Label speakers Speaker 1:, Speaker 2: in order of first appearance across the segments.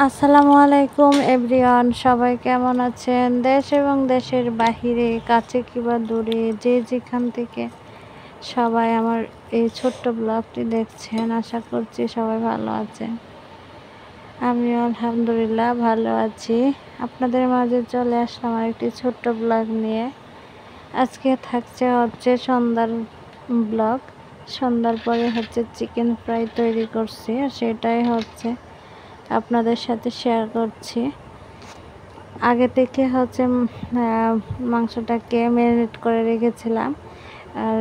Speaker 1: আসসালামু আলাইকুম এভরিওয়ান, সবাই কেমন আছেন? দেশ এবং দেশের বাহিরে, কাছে কিংবা দূরে, যে যেখান থেকে সবাই আমার এই ছোট্ট ব্লগটি দেখছেন, আশা করছি সবাই ভালো আছেন। আমিও আলহামদুলিল্লাহ ভালো আছি। আপনাদের মাঝে চলে আসলাম আমার একটি ছোট্ট ব্লগ নিয়ে। আজকে হচ্ছে সন্ধ্যার ব্লগ। সন্ধ্যার পরে চিকেন ফ্রাই তৈরি করছি, আর সেটাই আপনাদের সাথে শেয়ার করছি। আগে থেকে মাংসটাকে ম্যারিনেট করে রেখেছিলাম,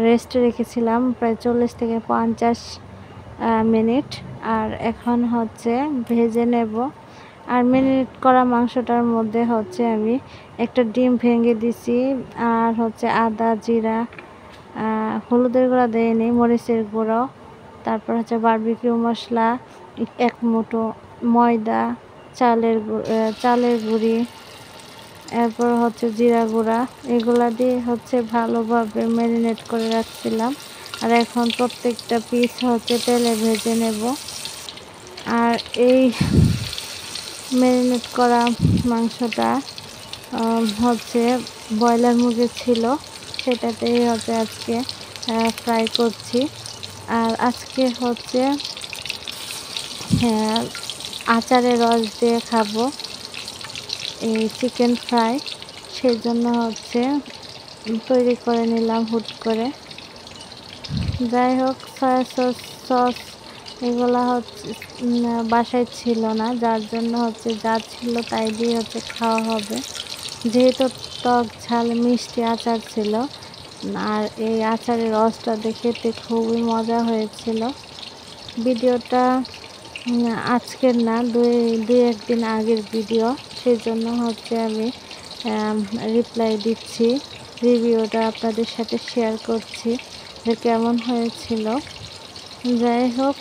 Speaker 1: রেস্টে রেখেছিলাম প্রায় 40 থেকে 50 মিনিট। আর এখন ভেজে নেব। আর ম্যারিনেট করা মাংসটার মধ্যে আমি একটা ডিম ভেঙে দিছি, আর আদা, জিরা, হলুদের গুঁড়া দেয়নি, মরিচের গুঁড়ো, তারপর বারবিকিউ মশলা, 1 মুঠো ময়দা, চালের গুঁড়ি, এরপর জিরা গুঁড়া, এগুলা দিয়ে ভালোভাবে ম্যারিনেট করে রাখছিলাম। আর এখন প্রত্যেকটা পিস তেলে ভেজে নেব। আর এই ম্যারিনেট করা মাংসটা ব্রয়লার মুরগি ছিল, সেটাতেই আজকে ফ্রাই করছি। আর আজকে আচারের রস দিয়ে খাবো এই চিকেন ফ্রাই। সেই জন্য তৈরি করে নিলাম হুট করে। যাই হোক, সয়া সস এগুলা বাসায় ছিল না, যার জন্য যা ছিল তাই দিয়ে খাওয়া হবে। যেহেতু টক ঝাল মিষ্টি আচার ছিল, আর এই আচারের রসটা খেতে খুবই মজা হয়েছিল। ভিডিওটা আজকের না, দুই একদিন আগের ভিডিও, সেই জন্য আমি রিপ্লাই দিচ্ছি, রিভিউটা আপনাদের সাথে শেয়ার করছি যে কেমন হয়েছিল। যাই হোক,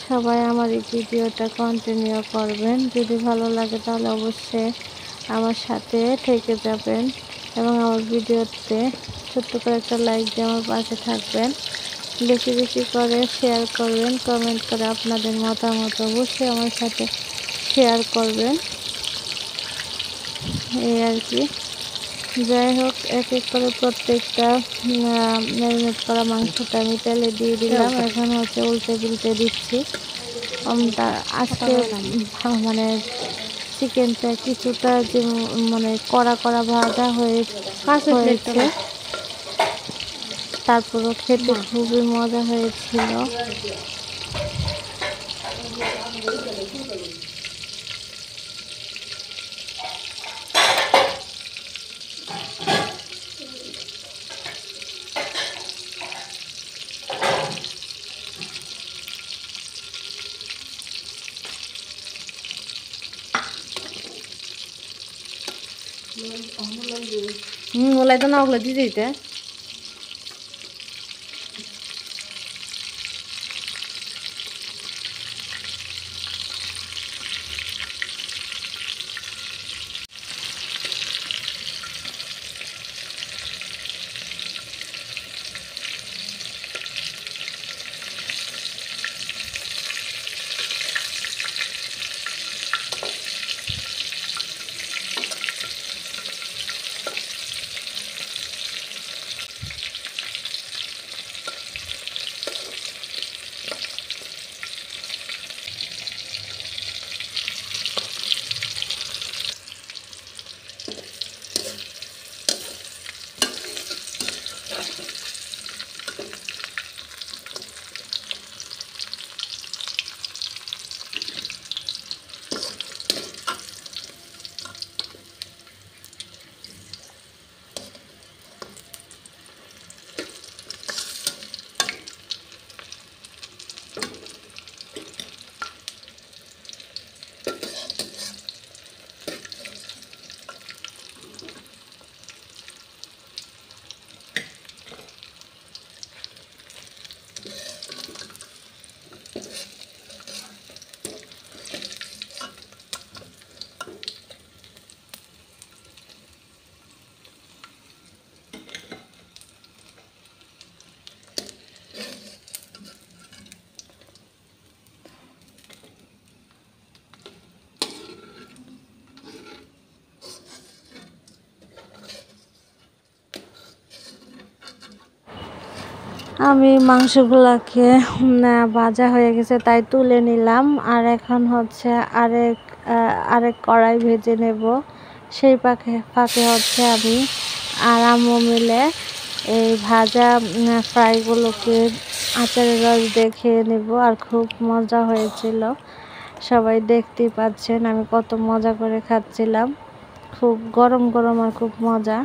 Speaker 1: সবাই আমার এই ভিডিওটা কন্টিনিউ করবেন। যদি ভালো লাগে তাহলে অবশ্যই আমার সাথে থেকে যাবেন এবং আমার ভিডিওতে ছোট্ট করে একটা লাইক দিয়ে আমার পাশে থাকবেন। বেশি বেশি করে শেয়ার করবেন, কমেন্ট করে আপনাদের মতামত অবশ্যই আমার সাথে শেয়ার করবেন, এই আর কি। যাই হোক, এক এক করে প্রত্যেকটা ম্যারিনেট করা মাংসটা আমি তেলে দিয়ে দিলাম। এখন উল্টে পুলটে দিচ্ছি। আজকে চিকেনটা কিছুটা যে কড়া কড়া ভাজা হয়েছে, তারপরও খেতে খুবই মজা হয়েছিল।
Speaker 2: ওলাই তো না, ওগুলো দিয়ে দিতে।
Speaker 1: আমি মাংসগুলাকে ভাজা হয়ে গেছে তাই তুলে নিলাম, আর এখন হচ্ছে আরেক কড়াই ভেজে নেব। সেই ফাঁকে ফাঁকে হচ্ছে আমি আর আম্মু মিলে এই ভাজা ফ্রাইগুলোকে আচারের রস দিয়ে খেয়ে নেব। আর খুব মজা হয়েছিল, সবাই দেখতেই পাচ্ছেন আমি কত মজা করে খাচ্ছিলাম। খুব গরম গরম আর খুব মজা।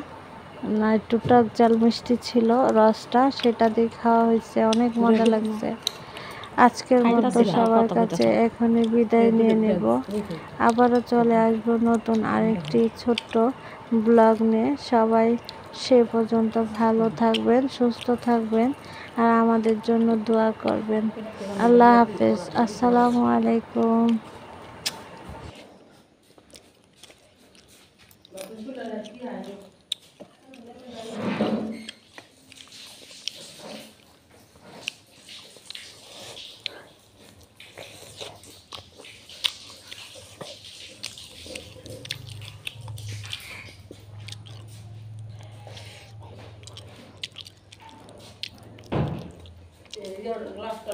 Speaker 1: না একটু টক ঝাল মিষ্টি ছিল রসটা, সেটা দিয়ে খাওয়া হয়েছে, অনেক মজা লাগছে। আজকের মতো সবার কাছে এখনই বিদায় নিয়ে নেব। আবারও চলে আসবো নতুন আরেকটি ছোট্ট ব্লগ নিয়ে। সবাই সে পর্যন্ত ভালো থাকবেন, সুস্থ থাকবেন, আর আমাদের জন্য দোয়া করবেন। আল্লাহ হাফেজ, আসসালামু আলাইকুম।
Speaker 2: গ্লাসটা